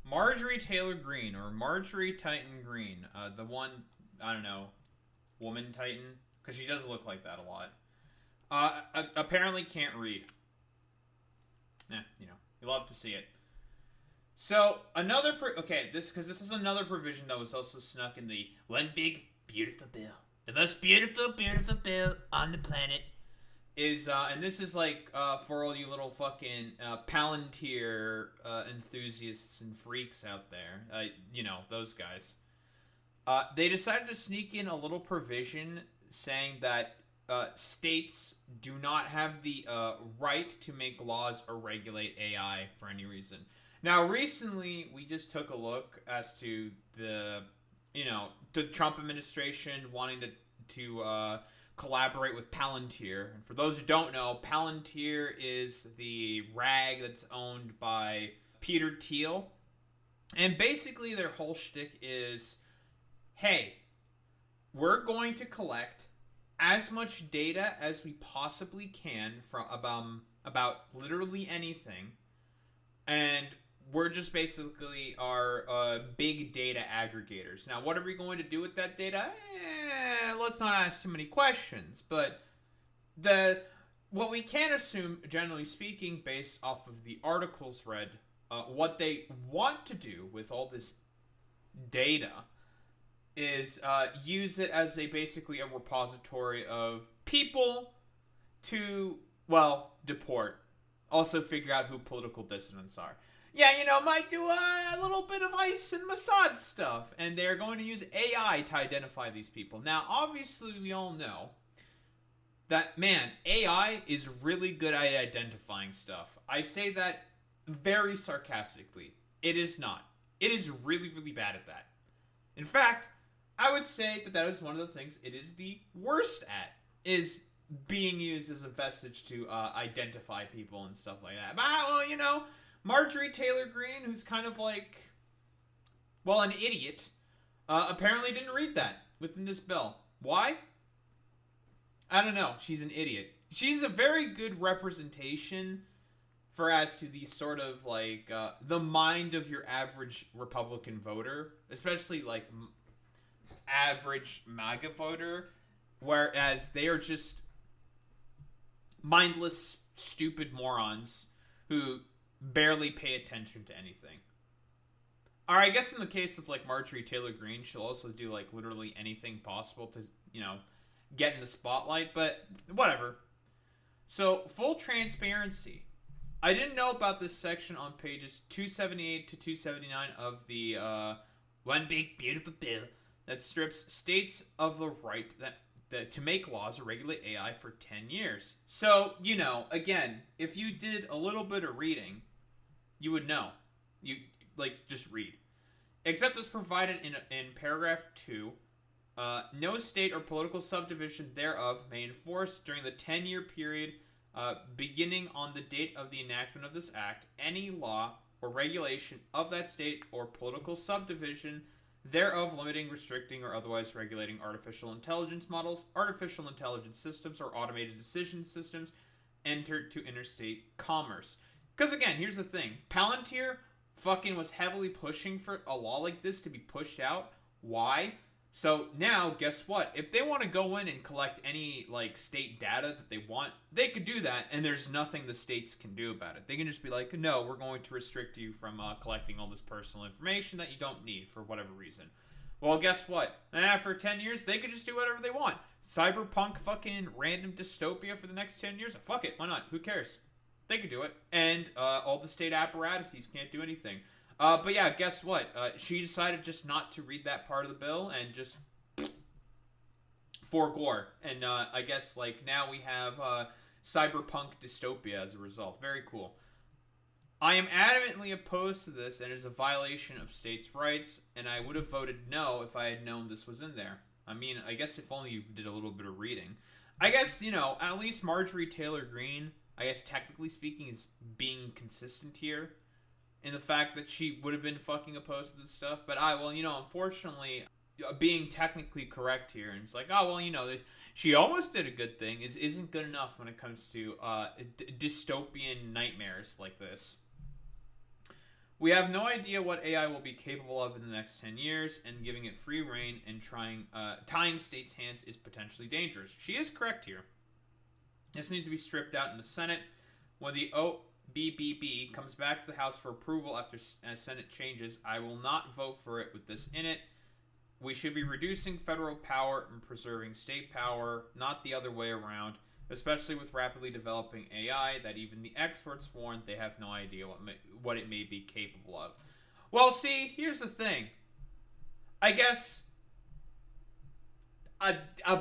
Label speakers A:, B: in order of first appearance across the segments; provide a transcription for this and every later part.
A: Marjorie Taylor Greene, or Marjorie Titan Greene, the one, I don't know, woman Titan, because she does look like that a lot, apparently can't read. You love to see it. So another this is another provision that was also snuck in the one big beautiful bill, the most beautiful bill on the planet is and this is like for all you little fucking Palantir enthusiasts and freaks out there, those guys. They decided to sneak in a little provision saying that states do not have the right to make laws or regulate AI for any reason. Now, recently, we just took a look as to the Trump administration wanting to collaborate with Palantir. And for those who don't know, Palantir is the rag that's owned by Peter Thiel. And basically, their whole shtick is, hey, we're going to collect as much data as we possibly can from about literally anything, and we're just basically our big data aggregators. Now, what are we going to do with that data? Let's not ask too many questions. But what we can assume, generally speaking, based off of the articles read, what they want to do with all this data is use it as basically a repository of people to, well, deport. Also figure out who political dissidents are. Yeah, might do a little bit of ICE and Mossad stuff. And they're going to use AI to identify these people. Now, obviously, we all know that, man, AI is really good at identifying stuff. I say that very sarcastically. It is not. It is really, really bad at that. In fact, I would say that is one of the things it is the worst at, is being used as a vestige to identify people and stuff like that. But, Marjorie Taylor Greene, who's kind of like, well, an idiot, apparently didn't read that within this bill. Why? I don't know. She's an idiot. She's a very good representation for as to the sort of like the mind of your average Republican voter, especially like average MAGA voter, whereas they are just mindless, stupid morons who barely pay attention to anything. Or I guess in the case of like Marjorie Taylor Greene, she'll also do like literally anything possible to, get in the spotlight, but whatever. So, full transparency. I didn't know about this section on pages 278 to 279 of the One Big Beautiful Bill that strips states of the right that to make laws or regulate AI for 10 years. So, again, if you did a little bit of reading, you would know. You, just read. Except as provided in paragraph 2, no state or political subdivision thereof may enforce during the 10-year period beginning on the date of the enactment of this act any law or regulation of that state or political subdivision thereof limiting, restricting, or otherwise regulating artificial intelligence models, artificial intelligence systems, or automated decision systems entered to interstate commerce. Because again, here's the thing. Palantir fucking was heavily pushing for a law like this to be pushed out. Why? So now, guess what? If they want to go in and collect any like state data that they want, they could do that, and there's nothing the states can do about it. They can just be like, no, we're going to restrict you from collecting all this personal information that you don't need for whatever reason. Well, guess what? For 10 years, they could just do whatever they want. Cyberpunk fucking random dystopia for the next 10 years? Fuck it, why not? Who cares? They could do it. And all the state apparatuses can't do anything. But yeah, guess what? She decided just not to read that part of the bill and just forgore. And I guess like now we have cyberpunk dystopia as a result. Very cool. I am adamantly opposed to this, and it is a violation of states' rights, and I would have voted no if I had known this was in there. I mean, I guess if only you did a little bit of reading. I guess, at least Marjorie Taylor Greene, I guess technically speaking, is being consistent here in the fact that she would have been fucking opposed to this stuff. But unfortunately, being technically correct here, and it's like, she almost did a good thing, isn't good enough when it comes to dystopian nightmares like this. We have no idea what AI will be capable of in the next 10 years, and giving it free reign and tying states' hands is potentially dangerous. She is correct here. This needs to be stripped out in the Senate. When the OBBB comes back to the House for approval after Senate changes, I will not vote for it with this in it. We should be reducing federal power and preserving state power, not the other way around, especially with rapidly developing AI that even the experts warn they have no idea what it may be capable of. Well, see, here's the thing. I guess a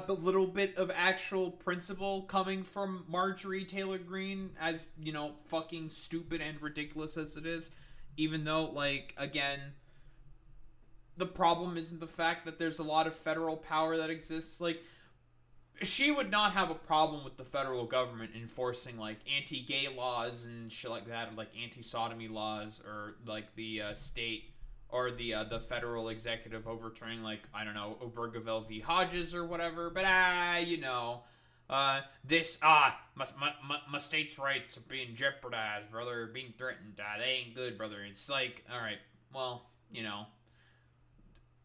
A: little bit of actual principle coming from Marjorie Taylor Greene, as, you know, fucking stupid and ridiculous as it is, even though, like, again, the problem isn't the fact that there's a lot of federal power that exists. Like, she would not have a problem with the federal government enforcing, like, anti-gay laws and shit like that, or, like, anti-sodomy laws, or, like, the state or the federal executive overturning, like, I don't know, Obergefell v. Hodges or whatever. But you know, my state's rights are being jeopardized, brother, being threatened. They ain't good, brother. It's like, all right, well, you know.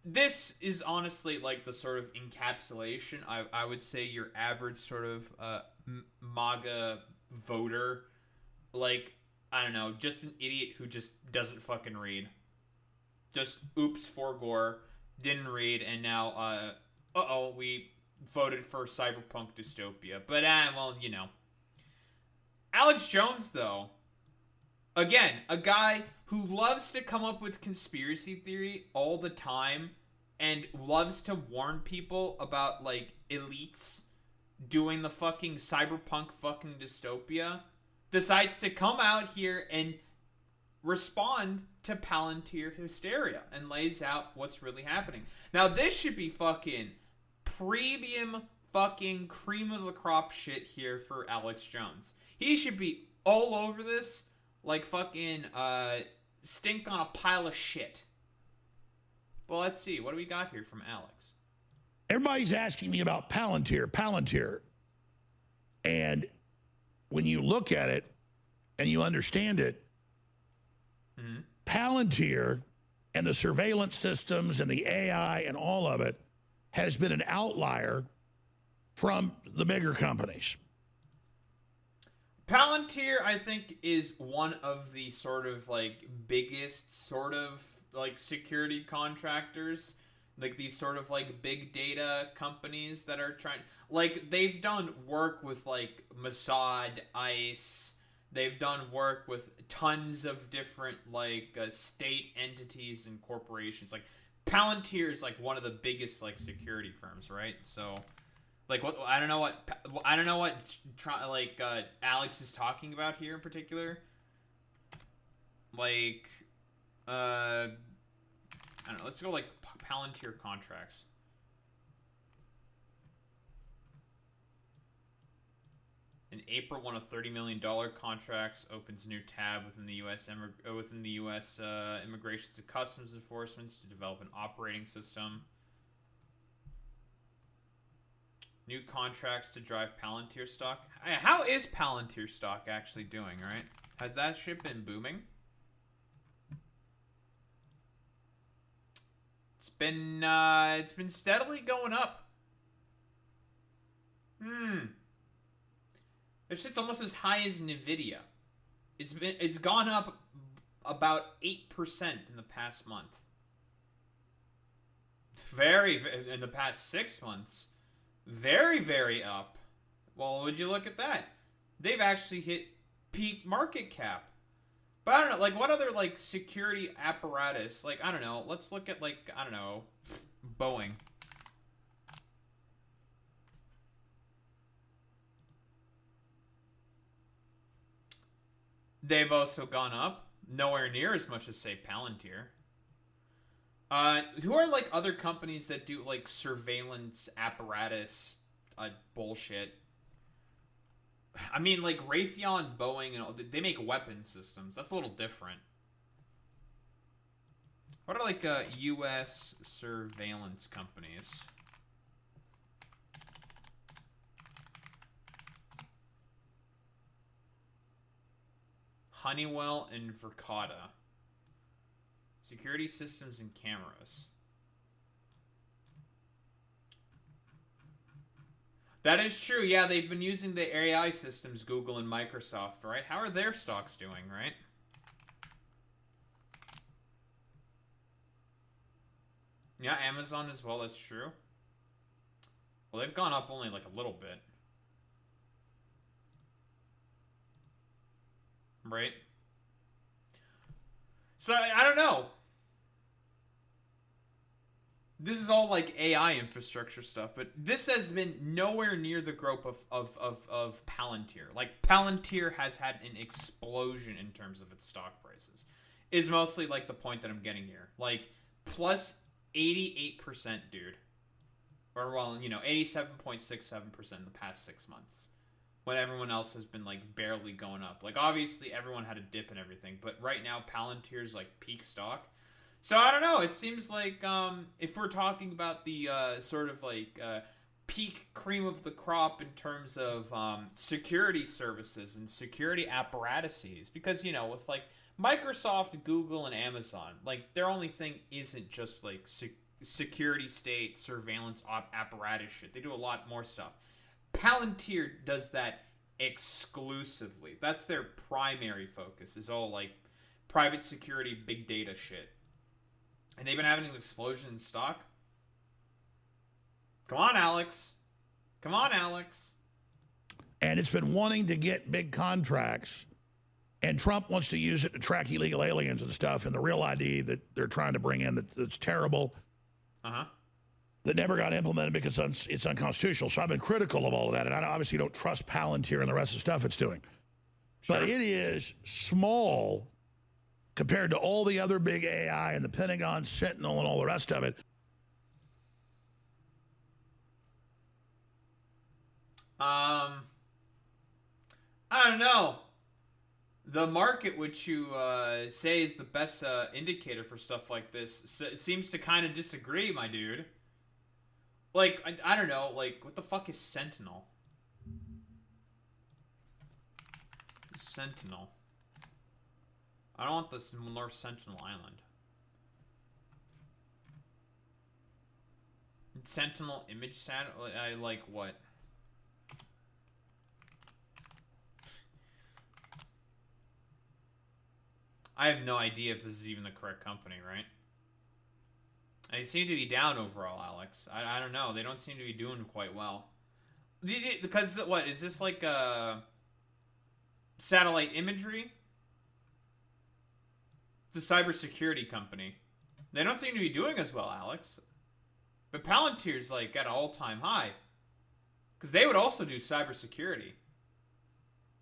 A: This is honestly like the sort of encapsulation. I would say your average sort of MAGA voter, like, I don't know, just an idiot who just doesn't fucking read. Just oops for gore, didn't read, and now we voted for cyberpunk dystopia. But well, you know. Alex Jones, though, again, a guy who loves to come up with conspiracy theory all the time and loves to warn people about, like, elites doing the fucking cyberpunk fucking dystopia, decides to come out here and respond to Palantir hysteria and lays out what's really happening. Now, this should be fucking premium fucking cream of the crop shit here for Alex Jones. He should be all over this like fucking stink on a pile of shit. Well, let's see. What do we got here from Alex?
B: Everybody's asking me about Palantir. And when you look at it and you understand it, Palantir and the surveillance systems and the AI and all of it has been an outlier from the bigger companies.
A: Palantir, I think, is one of the sort of like biggest sort of like security contractors, like these sort of like big data companies that are trying, like, they've done work with like Mossad, ICE. They've done work with tons of different like state entities and corporations. Like, Palantir is like one of the biggest like security firms, right? So, like, what I don't know what Alex is talking about here in particular. Like, I don't know. Let's go like Palantir contracts. In April, one of $30 million contracts opens a new tab within the U.S. Immigration and Customs Enforcement to develop an operating system. New contracts to drive Palantir stock. How is Palantir stock actually doing, right? Has that shit been booming? It's been steadily going up. This shit's almost as high as Nvidia. It's gone up about 8% in the past month. In the past 6 months. Very, very up. Well, would you look at that? They've actually hit peak market cap. But I don't know, like, what other, like, security apparatus? Like, I don't know. Let's look at, like, I don't know, Boeing. They've also gone up. Nowhere near as much as, say, Palantir. Who are, like, other companies that do, like, surveillance apparatus bullshit? I mean, like, Raytheon, Boeing, and all, they make weapon systems. That's a little different. What are, like, U.S. surveillance companies? Honeywell and Verkada. Security systems and cameras. That is true. Yeah, they've been using the AI systems, Google and Microsoft, right? How are their stocks doing, right? Yeah, Amazon as well, that's true. Well, they've gone up only like a little bit. Right? So, I don't know. This is all like AI infrastructure stuff, but this has been nowhere near the growth of Palantir. Like, Palantir has had an explosion in terms of its stock prices. Is mostly like the point that I'm getting here. Like, plus 88%, dude. Or, well, 87.67% in the past 6 months. When everyone else has been, like, barely going up. Like, obviously, everyone had a dip and everything, but right now, Palantir's, like, peak stock. So, I don't know, it seems like, if we're talking about the, sort of, like, peak cream of the crop in terms of, security services and security apparatuses, because, with, like, Microsoft, Google, and Amazon, like, their only thing isn't just, like, security state, surveillance, apparatus shit. They do a lot more stuff. Palantir does that exclusively. That's their primary focus, is all, like, private security, big data shit. And they've been having an explosion in stock. Come on, Alex. Come on, Alex.
B: And it's been wanting to get big contracts. And Trump wants to use it to track illegal aliens and stuff. And the real ID that they're trying to bring in that's terrible.
A: Uh-huh.
B: That never got implemented because it's unconstitutional. So I've been critical of all of that. And I obviously don't trust Palantir and the rest of the stuff it's doing. Sure. But it is small compared to all the other big AI and the Pentagon, Sentinel, and all the rest of it.
A: I don't know. The market, which you say is the best indicator for stuff like this, seems to kind of disagree, my dude. Like, I don't know, like, what the fuck is Sentinel? Sentinel. I don't want this North Sentinel Island. Sentinel image satellite. I like what? I have no idea if this is even the correct company, right? They seem to be down overall, Alex. I don't know. They don't seem to be doing quite well. Because, what, is this like satellite imagery? It's a cybersecurity company. They don't seem to be doing as well, Alex. But Palantir's like at an all-time high. Because they would also do cybersecurity.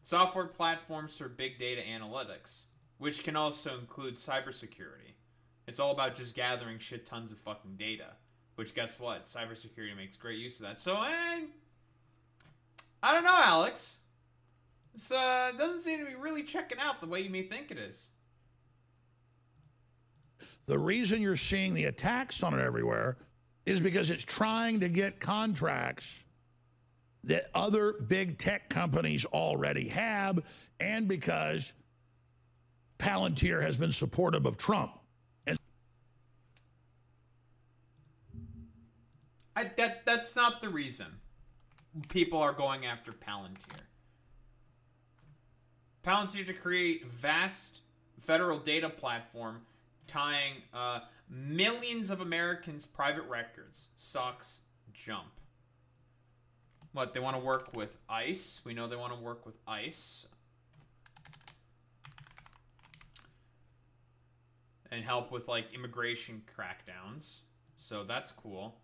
A: Software platforms for big data analytics. Which can also include cybersecurity. It's all about just gathering shit tons of fucking data. Which, guess what? Cybersecurity makes great use of that. So, I don't know, Alex. This doesn't seem to be really checking out the way you may think it is.
B: The reason you're seeing the attacks on it everywhere is because it's trying to get contracts that other big tech companies already have, and because Palantir has been supportive of Trump. And
A: that's not the reason people are going after Palantir. Palantir to create vast federal data platform tying millions of Americans' private records. Stocks jump. What, they want to work with ICE? We know they want to work with ICE. And help with, like, immigration crackdowns. So that's cool.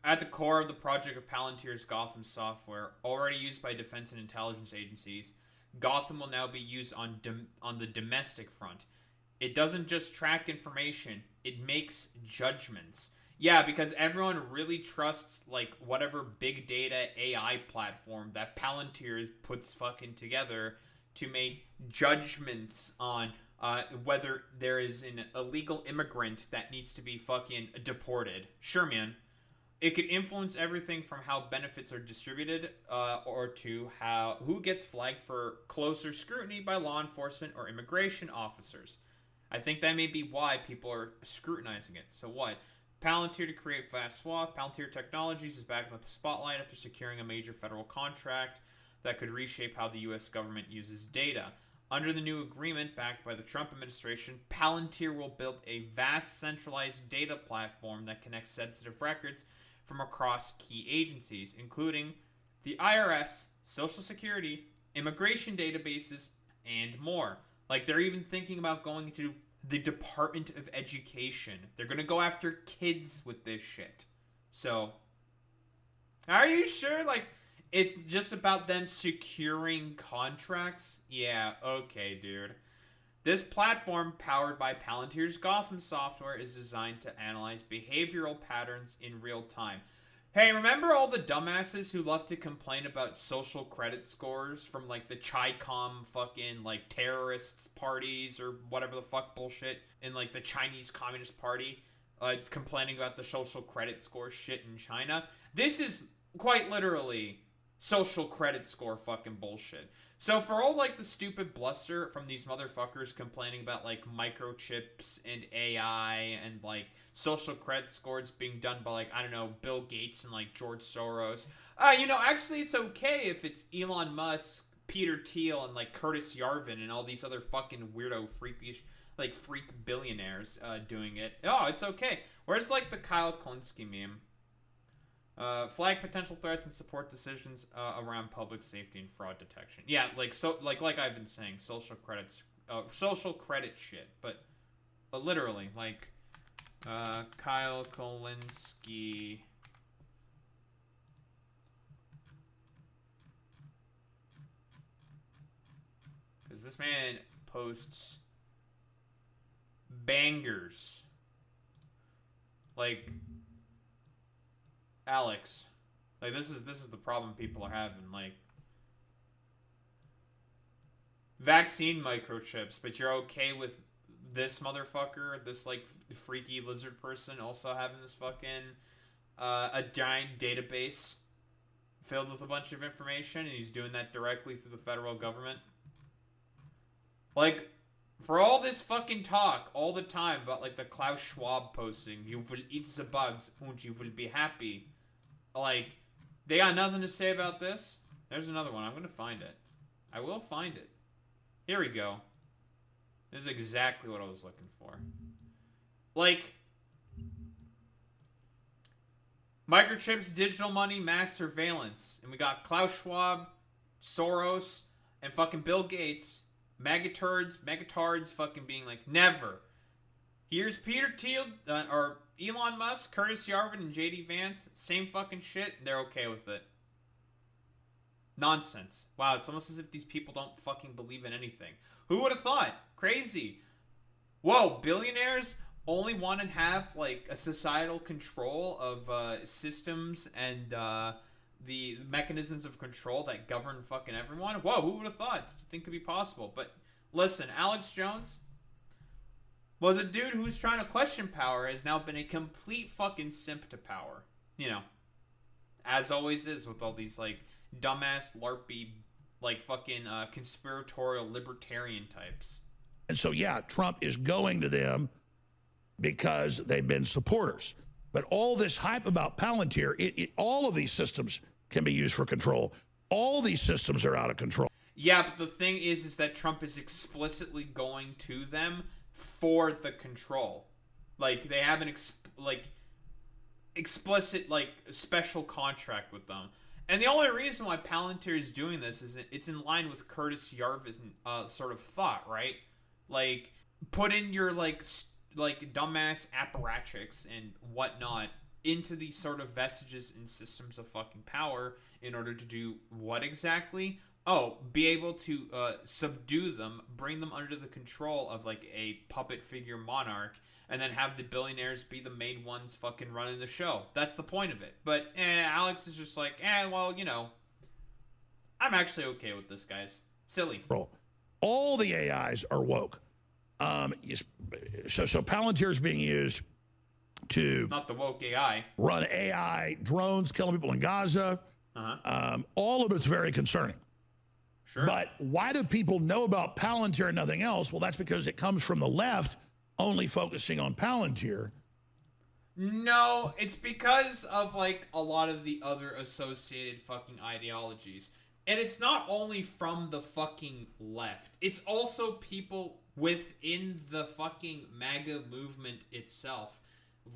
A: At the core of the project of Palantir's Gotham software, already used by defense and intelligence agencies, Gotham will now be used on the domestic front. It doesn't just track information, it makes judgments. Yeah, because everyone really trusts, like, whatever big data AI platform that Palantir puts fucking together to make judgments on whether there is an illegal immigrant that needs to be fucking deported. Sure, man. It could influence everything from how benefits are distributed or to who gets flagged for closer scrutiny by law enforcement or immigration officers. I think that may be why people are scrutinizing it. So what? Palantir to create vast swath. Palantir Technologies is back in the spotlight after securing a major federal contract that could reshape how the U.S. government uses data. Under the new agreement backed by the Trump administration, Palantir will build a vast centralized data platform that connects sensitive records from across key agencies, including the IRS, Social Security, immigration databases, and more. Like, they're even thinking about going to the Department of Education. They're going to go after kids with this shit. So, are you sure? Like, it's just about them securing contracts? Yeah, okay, dude. This platform, powered by Palantir's Gotham software, is designed to analyze behavioral patterns in real time. Hey, remember all the dumbasses who love to complain about social credit scores from, like, the Chi-Com fucking, like, terrorists parties or whatever the fuck bullshit in, like, the Chinese Communist Party, complaining about the social credit score shit in China? This is quite literally social credit score fucking bullshit. So for all, like, the stupid bluster from these motherfuckers complaining about, like, microchips and AI and, like, social credit scores being done by, like, I don't know, Bill Gates and, like, George Soros. Actually it's okay if it's Elon Musk, Peter Thiel, and, like, Curtis Yarvin and all these other fucking weirdo freakish, like, freak billionaires doing it. Oh, it's okay. Where's, like, the Kyle Klinsky meme? Flag potential threats and support decisions around public safety and fraud detection. Yeah, like I've been saying, social credit shit, but literally, like, Kyle Klinsky. Because this man posts bangers. Like, Alex, like, this is the problem people are having, like, vaccine microchips, but you're okay with this motherfucker, this, like, freaky lizard person also having this fucking a giant database filled with a bunch of information, and he's doing that directly through the federal government. Like, for all this fucking talk all the time about, like, the Klaus Schwab posting, you will eat the bugs and you will be happy. Like, they got nothing to say about this. There's another one. I'm going to find it. I will find it. Here we go. This is exactly what I was looking for. Like, microchips, digital money, mass surveillance. And we got Klaus Schwab, Soros, and fucking Bill Gates. Megatards fucking being like, never. Here's Peter Thiel, or Elon Musk, Curtis Yarvin, and JD Vance. Same fucking shit. They're okay with it. Nonsense. Wow, it's almost as if these people don't fucking believe in anything. Who would have thought? Crazy. Whoa, billionaires only want to have, like, a societal control of systems and the mechanisms of control that govern fucking everyone. Whoa, who would have thought? I think could be possible. But listen, Alex Jones was a dude who's trying to question power, has now been a complete fucking simp to power. You know, as always is with all these, like, dumbass, LARPy, like, fucking conspiratorial libertarian types.
B: And so, yeah, Trump is going to them because they've been supporters. But all this hype about Palantir, all of these systems can be used for control. All these systems are out of control.
A: Yeah, but the thing is that Trump is explicitly going to them for the control. Like, they have an explicit, like, special contract with them. And the only reason why Palantir is doing this is it's in line with Curtis Yarvin's sort of thought, right? Like, put in your, like dumbass apparatchiks and whatnot into these sort of vestiges and systems of fucking power in order to do what exactly? Oh, be able to subdue them, bring them under the control of, like, a puppet figure monarch, and then have the billionaires be the main ones fucking running the show. That's the point of it. But Alex is just like, well, you know, I'm actually okay with this, guys. Silly.
B: All the AIs are woke. So Palantir is being used to
A: not the woke AI
B: run AI drones killing people in Gaza. All of it's very concerning.
A: Sure.
B: But why do people know about Palantir and nothing else? Well, that's because it comes from the left only focusing on Palantir.
A: No, it's because of, like, a lot of the other associated fucking ideologies. And it's not only from the fucking left. It's also people within the fucking MAGA movement itself.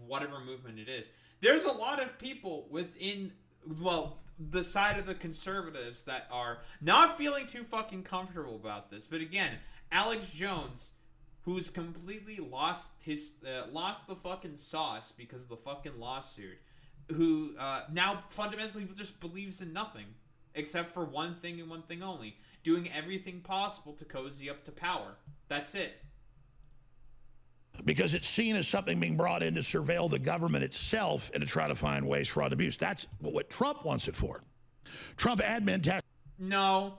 A: Whatever movement it is. There's a lot of people within, well, the side of the conservatives that are not feeling too fucking comfortable about this. But again, Alex Jones, who's completely lost the fucking sauce because of the fucking lawsuit, who now fundamentally just believes in nothing except for one thing and one thing only: doing everything possible to cozy up to power. That's it.
B: Because it's seen as something being brought in to surveil the government itself and to try to find ways for fraud and abuse. That's what Trump wants it for. Trump admin tax.
A: No,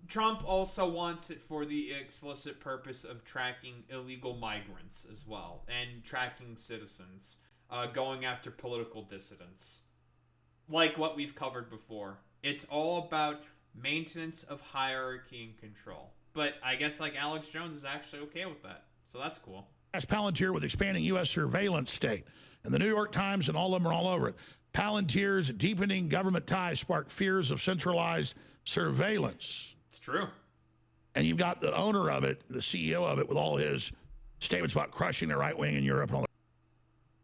A: Trump also wants it for the explicit purpose of tracking illegal migrants as well, and tracking citizens, going after political dissidents. Like what we've covered before. It's all about maintenance of hierarchy and control. But I guess, like, Alex Jones is actually okay with that. So that's cool.
B: Palantir with expanding U.S. surveillance state. And the New York Times and all of them are all over it. Palantir's deepening government ties spark fears of centralized surveillance.
A: It's true.
B: And you've got the owner of it, the CEO of it, with all his statements about crushing the right wing in Europe and all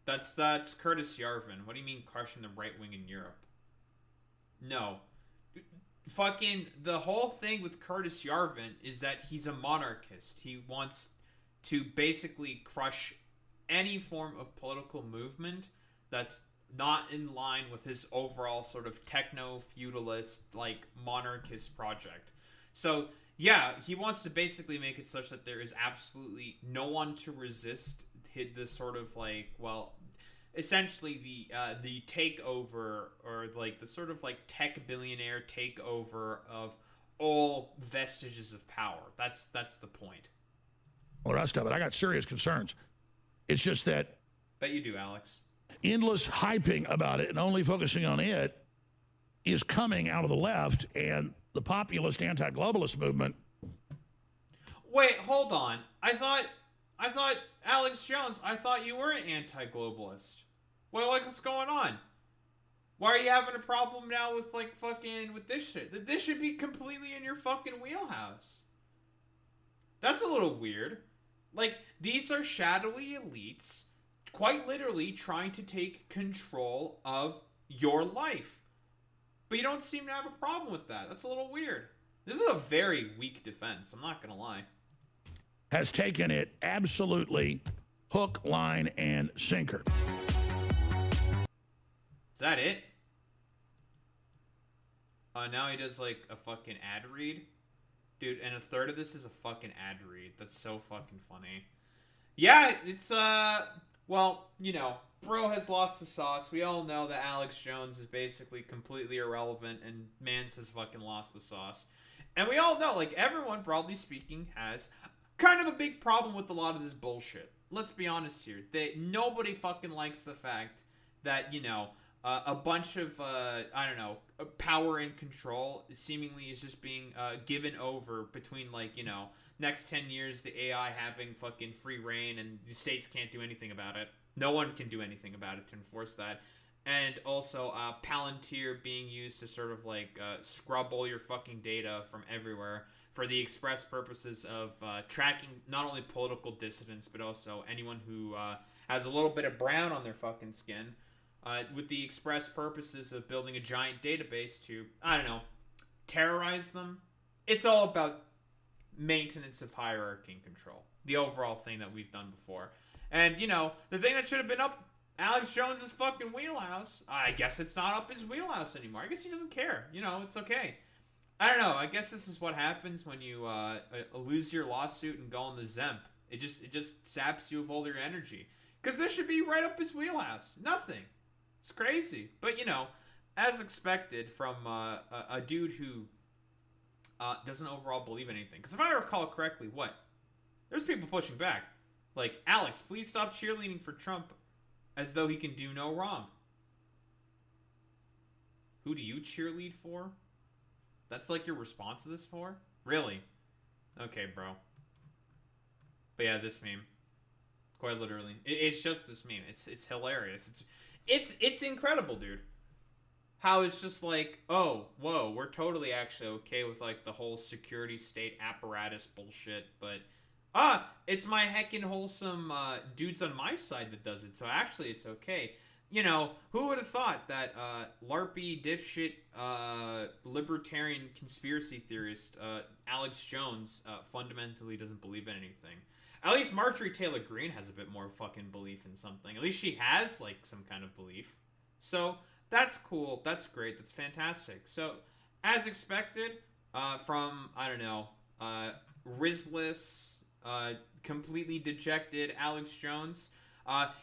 B: that.
A: That's Curtis Yarvin. What do you mean crushing the right wing in Europe? No. Fucking the whole thing with Curtis Yarvin is that he's a monarchist. He wants to basically crush any form of political movement that's not in line with his overall sort of techno-feudalist, like, monarchist project. So, yeah, he wants to basically make it such that there is absolutely no one to resist the sort of, like, well, essentially the takeover, or, like, the sort of, like, tech billionaire takeover of all vestiges of power. That's the point.
B: All the rest of it. I got serious concerns. It's just that.
A: Bet you do, Alex.
B: Endless hyping about it and only focusing on it is coming out of the left and the populist anti-globalist movement.
A: Wait, hold on. I thought Alex Jones, I thought you were an anti-globalist. Well, like, what's going on? Why are you having a problem now with, like, fucking with this shit? This should be completely in your fucking wheelhouse. That's a little weird. Like, these are shadowy elites quite literally trying to take control of your life. But you don't seem to have a problem with that. That's a little weird. This is a very weak defense, I'm not gonna lie.
B: Has taken it absolutely hook, line, and sinker.
A: Is that it? Now he does, like, a fucking ad read. Dude, and a third of this is a fucking ad read. That's so fucking funny. Yeah, it's, well, you know, bro has lost the sauce. We all know that Alex Jones is basically completely irrelevant, and Mance has fucking lost the sauce. And we all know, like, everyone, broadly speaking, has kind of a big problem with a lot of this bullshit. Let's be honest here. Nobody fucking likes the fact that, you know, a bunch of, I don't know, power and control seemingly is just being given over between, like, you know, next 10 years, the AI having fucking free reign and the states can't do anything about it. No one can do anything about it to enforce that. And also, Palantir being used to sort of, like, scrub all your fucking data from everywhere for the express purposes of tracking not only political dissidents, but also anyone who has a little bit of brown on their fucking skin. With the express purposes of building a giant database to, I don't know, terrorize them. It's all about maintenance of hierarchy and control. The overall thing that we've done before. And, you know, the thing that should have been up Alex Jones' fucking wheelhouse, I guess it's not up his wheelhouse anymore. I guess he doesn't care. You know, it's okay. I don't know. I guess this is what happens when you lose your lawsuit and go on the Zemp. It just saps you of all your energy. Because this should be right up his wheelhouse. Nothing. It's crazy. But, you know, as expected from a dude who doesn't overall believe anything. Because if I recall correctly, there's people pushing back. Like, Alex, please stop cheerleading for Trump as though he can do no wrong. Who do you cheerlead for? That's like your response to this for? Really? Okay, bro. But yeah, this meme. Quite literally. It's just this meme. It's hilarious. It's incredible, dude. How it's just like, oh, whoa, we're totally actually okay with like the whole security state apparatus bullshit, but it's my heckin' wholesome dudes on my side that does it, so actually it's okay. You know, who would have thought that LARPy dipshit libertarian conspiracy theorist Alex Jones fundamentally doesn't believe in anything. At least Marjorie Taylor Greene has a bit more fucking belief in something. At least she has like some kind of belief. So that's cool. That's great. That's fantastic. So, as expected, from, I don't know, Rizless, completely dejected Alex Jones,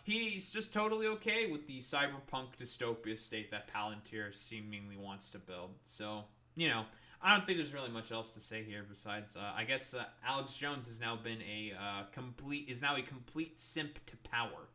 A: he's just totally okay with the cyberpunk dystopia state that Palantir seemingly wants to build. So, you know, I don't think there's really much else to say here besides, I guess Alex Jones has now been a complete simp to power.